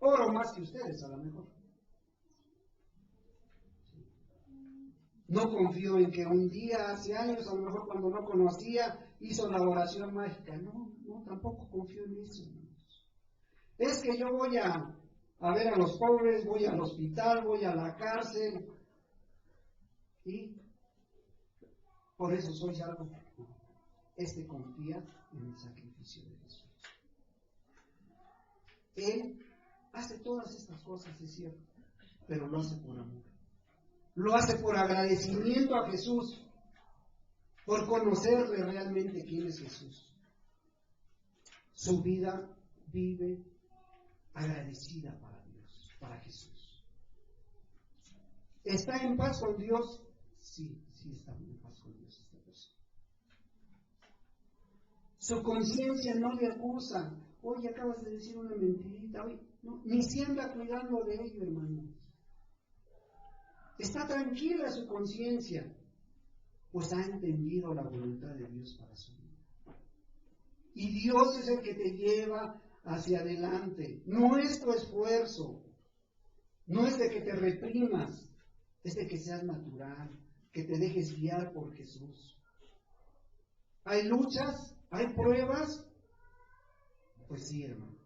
Oro más que ustedes, a lo mejor. No confío en que un día, hace años, a lo mejor cuando no conocía, hizo la oración mágica. No, tampoco confío en eso. Es que yo voy a ver a los pobres, voy al hospital, voy a la cárcel. Y por eso soy salvo. Confía en el sacrificio de Jesús. Él hace todas estas cosas, es cierto, pero lo hace por amor. Lo hace por agradecimiento a Jesús, por conocerle realmente quién es Jesús. Su vida vive agradecida para Dios, para Jesús. ¿Está en paz con Dios? Sí está en paz con Dios esta persona. Su conciencia no le acusa. Oye, acabas de decir una mentirita. Oye, no, ni se anda cuidando de ello, hermano. Está tranquila su conciencia, pues ha entendido la voluntad de Dios para su vida. Y Dios es el que te lleva hacia adelante. No es tu esfuerzo, no es de que te reprimas, es de que seas natural, que te dejes guiar por Jesús. ¿Hay luchas? ¿Hay pruebas? Pues sí, hermano.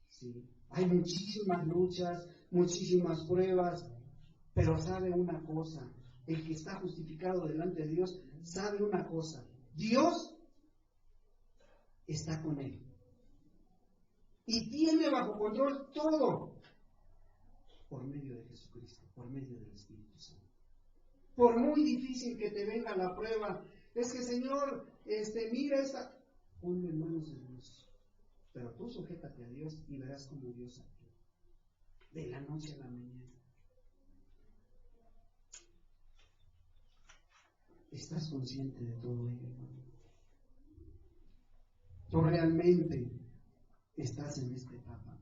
Sí. Hay muchísimas luchas, muchísimas pruebas, pero sabe una cosa, el que está justificado delante de Dios sabe una cosa, Dios está con él y tiene bajo control todo por medio de Jesucristo, por medio del Espíritu Santo. Por muy difícil que te venga la prueba, es que Señor, mira esta, ponlo en manos de Dios. Pero tú sujétate a Dios y verás cómo Dios actúa. De la noche a la mañana. ¿Estás consciente de todo ello, hermano? ¿Tú realmente estás en esta etapa?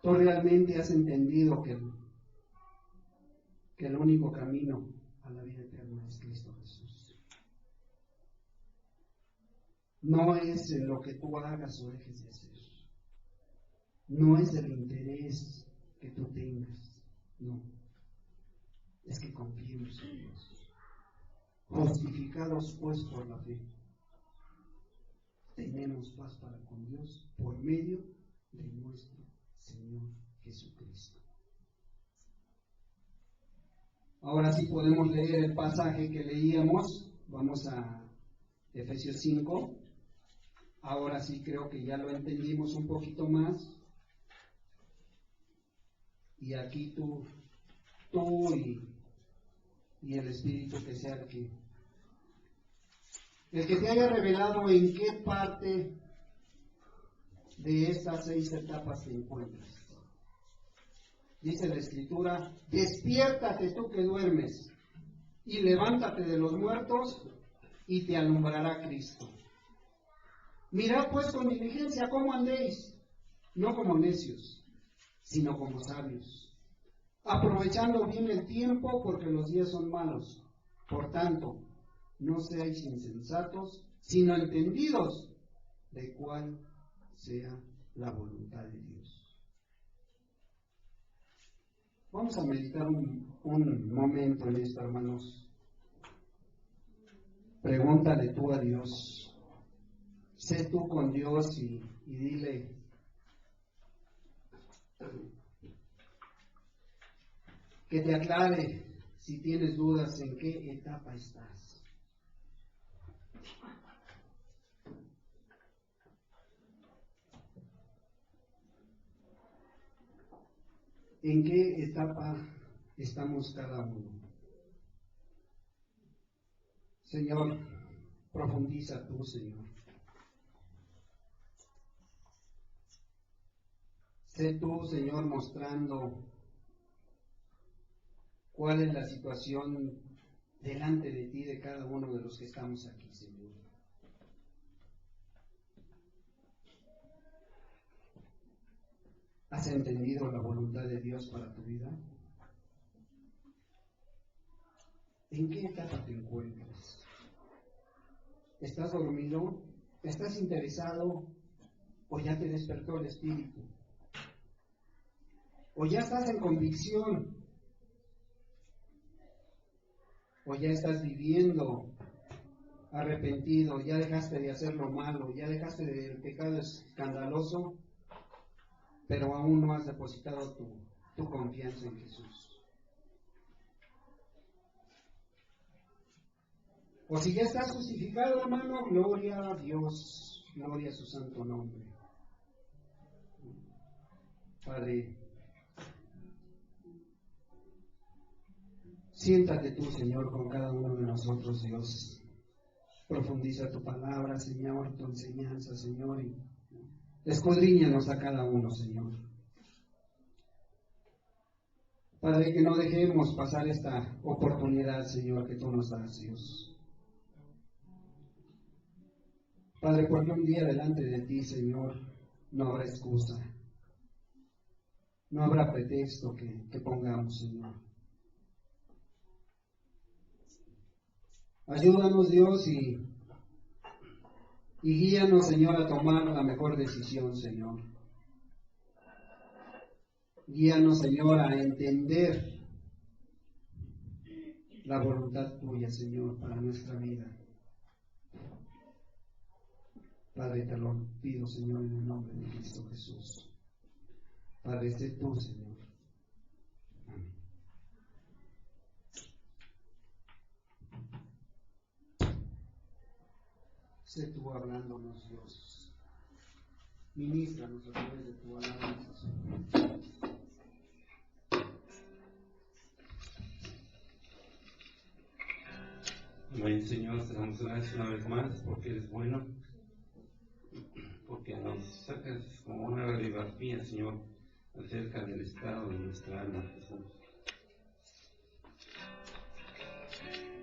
¿Tú realmente has entendido que el único camino a la vida eterna es Cristo Jesús? No es en lo que tú hagas o dejes de hacer. No es el interés que tú tengas. No. Es que confiemos en Dios. Justificados pues por la fe, tenemos paz para con Dios por medio de nuestro Señor Jesucristo. Ahora sí podemos leer el pasaje que leíamos. Vamos a Efesios 5. Ahora sí creo que ya lo entendimos un poquito más. Y aquí tú y el Espíritu que sea el que te haya revelado en qué parte de estas 6 etapas te encuentras. Dice la Escritura, despiértate tú que duermes, y levántate de los muertos, y te alumbrará Cristo. Mirad pues con diligencia cómo andéis, no como necios, sino como sabios, aprovechando bien el tiempo, porque los días son malos. Por tanto, no seáis insensatos, sino entendidos de cuál sea la voluntad de Dios. Vamos a meditar un momento en esto, hermanos. Pregúntale tú a Dios sé tú con Dios y dile, que te aclare si tienes dudas en qué etapa estás. ¿En qué etapa estamos cada uno? Señor, profundiza tú, Señor. Sé tú, Señor, mostrando cuál es la situación delante de ti de cada uno de los que estamos aquí, Señor. ¿Has entendido la voluntad de Dios para tu vida? ¿En qué etapa te encuentras? ¿Estás dormido? ¿Estás interesado? ¿O ya te despertó el Espíritu? ¿O ya estás en convicción? ¿O ya estás viviendo arrepentido? ¿Ya dejaste de hacer lo malo? ¿Ya dejaste del pecado escandaloso? Pero aún no has depositado tu confianza en Jesús. O si ya estás justificado, hermano, gloria a Dios, gloria a su santo nombre. Padre, siéntate tú, Señor, con cada uno de nosotros, Dios. Profundiza tu palabra, Señor, tu enseñanza, Señor, y escudriñanos a cada uno, Señor. Padre, que no dejemos pasar esta oportunidad, Señor, que tú nos das, Dios. Padre, porque un día delante de ti, Señor, no habrá excusa. No habrá pretexto que pongamos, Señor. Ayúdanos, Dios, y guíanos, Señor, a tomar la mejor decisión, Señor. Guíanos, Señor, a entender la voluntad tuya, Señor, para nuestra vida. Padre, te lo pido, Señor, en el nombre de Cristo Jesús. Padre, sé tú, Señor. Amén. Sé tú hablándonos, Dios. Ministranos a través de tu alabanza, Señor. Amén, Señor, te damos gracias una vez más porque eres bueno, porque nos sacas como una radiografía, Señor, acerca del estado de nuestra alma, Jesús.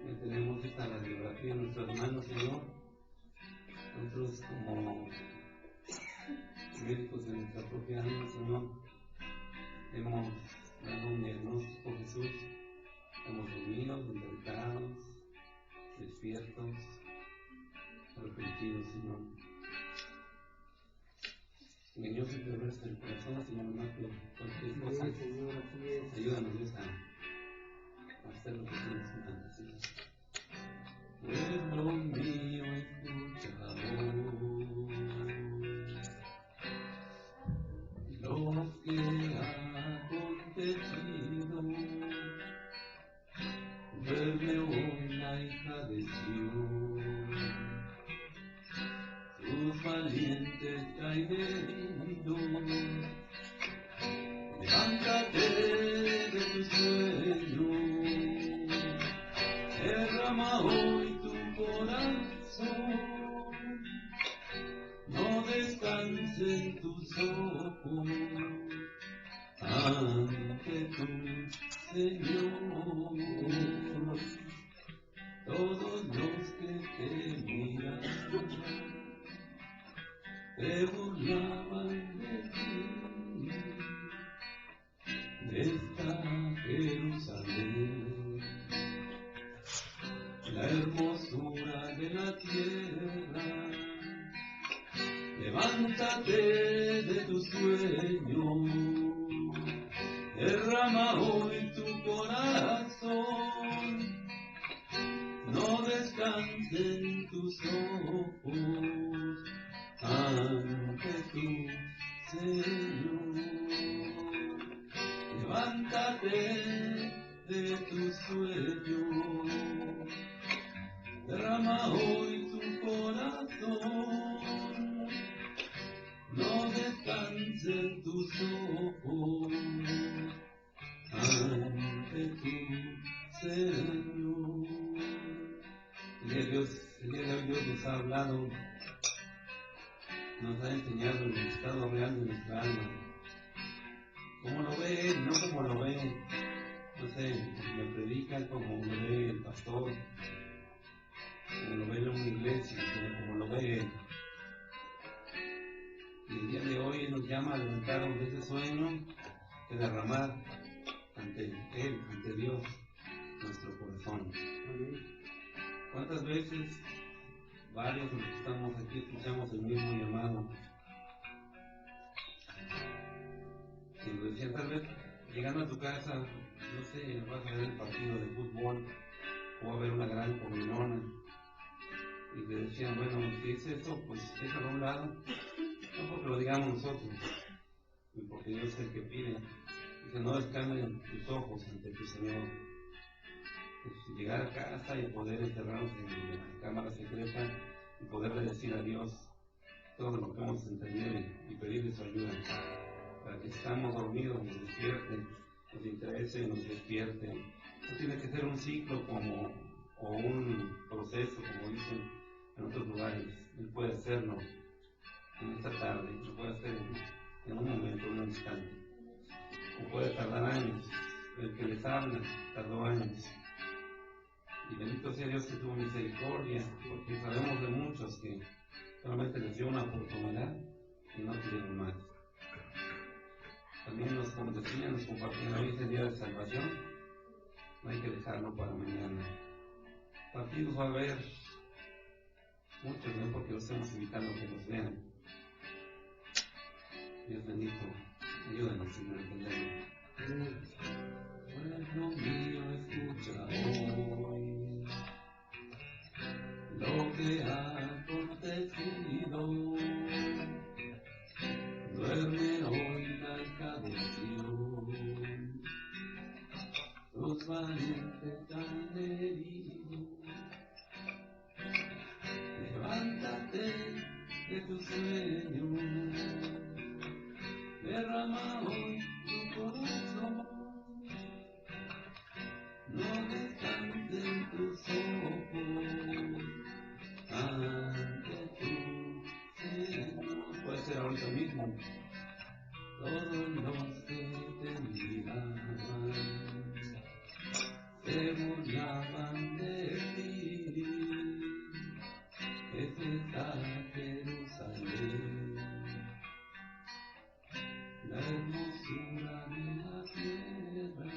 Ya tenemos esta radiografía en nuestras manos, Señor. Nosotros como médicos de nuestra propia alma, Señor, hemos dado un diagnóstico, Jesús. Estamos dormidos, despertados, despiertos, arrepentidos, Señor. Engañoso y perverso el corazón, Señor, más que cualquier cosa. Sí, Señor, así es. Ayúdanos, Dios, a hacer lo que tú nos mandas, Señor. Pueblo mío, escucha hoy lo que ha acontecido. Vuelve hoy la hija de Sión, tus valientes caen heridos. Levántate de tu sueño, derrama hoy tu corazón, no descansen tus ojos ante tu Señor. Todos los que te miran te burlaban de ti, de esta Jerusalén, la hermosura de la tierra. Levántate de tu sueño, derrama hoy tu corazón, no descansen tus ojos ante tu Señor. Levántate de tu sueño, derrama hoy tu corazón, no descansen tus ojos ante tu Señor. El día de hoy Dios nos ha hablado, nos ha enseñado el estado real de nuestra alma. ¿Cómo lo ve? No como lo ve, no sé, me predican como lo ve el pastor, como lo ve en una iglesia, como lo ve él. Y el día de hoy nos llama a levantarnos de ese sueño y derramar ante Él, ante Dios, nuestro corazón. ¿Cuántas veces varios de los que estamos aquí escuchamos el mismo llamado? Y nos decían, tal vez llegando a tu casa, no sé, vas a ver el partido de fútbol o a ver una gran comilona. Y te decían, bueno, si es eso, pues déjalo a un lado, no porque lo digamos nosotros, y porque Dios es el que pide. Dice, no descansen tus ojos ante tu Señor. Llegar a casa y poder encerrarnos en la cámara secreta y poderle decir a Dios todo lo que hemos entendido y pedirle su ayuda para que estamos dormidos nos despierte, nos interese y nos despierte. No tiene que ser un ciclo o un proceso, como dicen en otros lugares. Él puede hacerlo en esta tarde, lo puede hacer en un momento, en un instante. O puede tardar años. El que les habla tardó años. Y bendito sea Dios que tuvo misericordia, porque sabemos de muchos que solamente les dio una oportunidad y no pidieron más. También nos compartían hoy ese día de salvación. No hay que dejarlo para mañana. Partidos va a haber muchos, no porque los estemos invitando a que los vean. Dios bendito, ayúdanos, Señor, a entenderlo. Pueblo mío, escucha hoy lo que ha acontecido. Duerme hoy la canción, los valientes han herido. Levántate de tu sueño, derrama hoy tu corazón, no descansen tus ojos ante tu Señor. Puede ser ahorita mismo. Todos los que te miraban se burlaban de ti. Es esta Jerusalén, la hermosura de la tierra.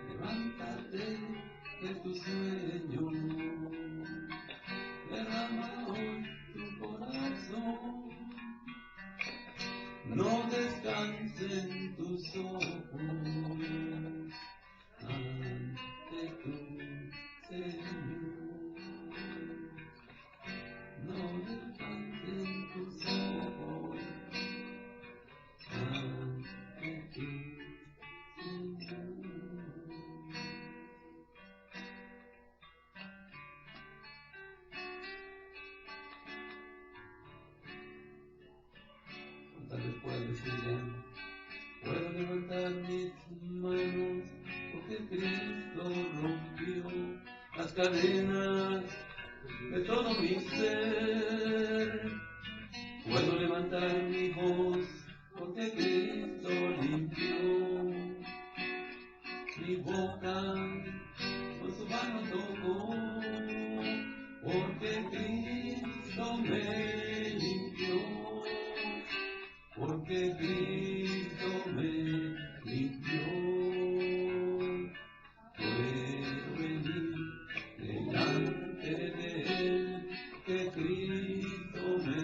Levántate de tu sueño, derrama hoy tu corazón, no descansen tus ojos ante tu Señor. No descansen tus ojos ante tu Señor. Tal vez puedas decir ya, puedo levantar mis manos porque Cristo rompió las cadenas de todo mi ser. Puedo levantar mi voz porque Cristo limpió mi boca, con su mano tocó, porque Cristo me limpió, porque Cristo me limpió. Puedo venir delante de Él, que Cristo me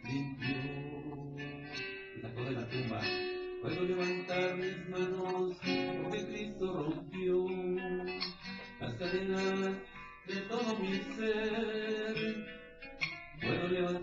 limpió. Y sacó de la tumba. Puedo levantar mis manos, porque Cristo rompió las cadenas de todo mi ser. Puedo levantar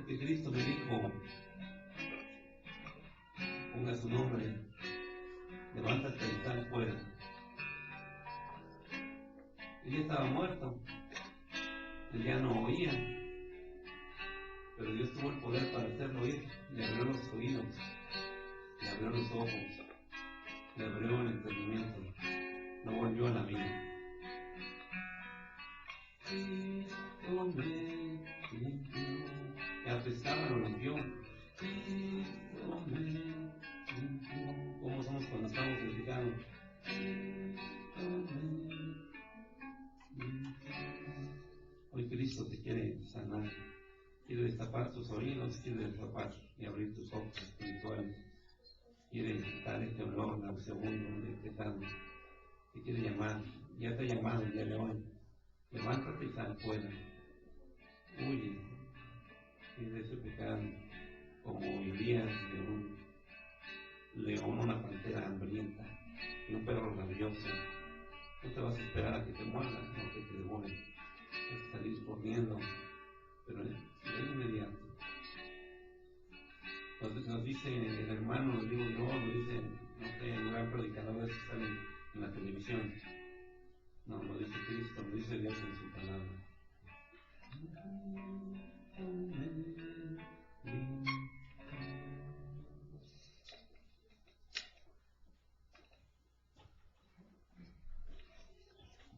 porque Cristo me dijo, ponga su nombre, levántate y sal fuera. Él ya estaba muerto, él ya no oía, pero Dios tuvo el poder para hacerlo oír. Le abrió los oídos, le abrió los ojos, le abrió el entendimiento, lo volvió a la vida. Cristo me limpió, que apestaba lo limpió. Cristo me limpió. ¿Cómo somos cuando estamos en pecado? Cristo me limpió. Hoy Cristo te quiere sanar, quiere destapar tus oídos, quiere destapar y abrir tus ojos espirituales, quiere quitar este olor nauseabundo del pecado, te quiere llamar, ya te ha llamado el día de hoy. Levántate y sal fuera. Huye de ese pecado, como huirías de un león, una pantera hambrienta, y un perro rabioso. No te vas a esperar a que te muerda o que te devore. Vas a salir corriendo, pero de inmediato. Entonces nos dice el hermano, lo digo yo, lo dice, no sé, el gran predicador que sale en la televisión. No, lo dice Cristo, lo dice Dios en su palabra.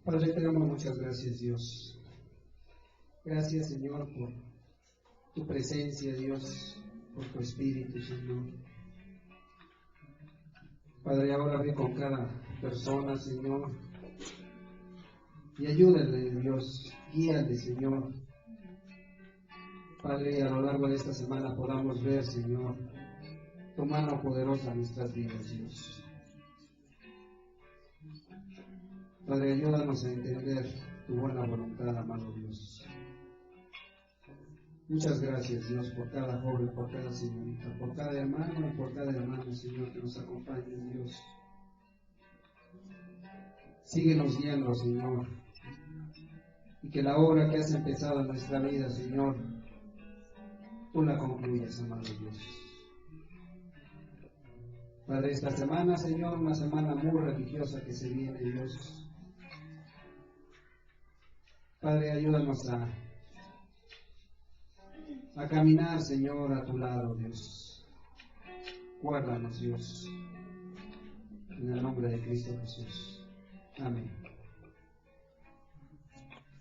Padre, te damos muchas gracias, Dios. Gracias, Señor, por tu presencia, Dios, por tu Espíritu, Señor. Padre, ahora ve con cada persona, Señor, y ayúdale, Dios, guíale, Señor. Padre, a lo largo de esta semana podamos ver, Señor, tu mano poderosa en nuestras vidas, Dios. Padre, ayúdanos a entender tu buena voluntad, amado Dios. Muchas gracias, Dios, por cada joven, por cada señorita, por cada hermano y por cada hermano, Señor, que nos acompaña, Dios. Síguenos guiando, Señor, y que la obra que has empezado en nuestra vida, Señor, tú la concluyas, amado Dios. Padre, esta semana, Señor, una semana muy religiosa que se viene, Dios. Padre, ayúdanos a caminar, Señor, a tu lado, Dios. Guárdanos, Dios, en el nombre de Cristo Jesús.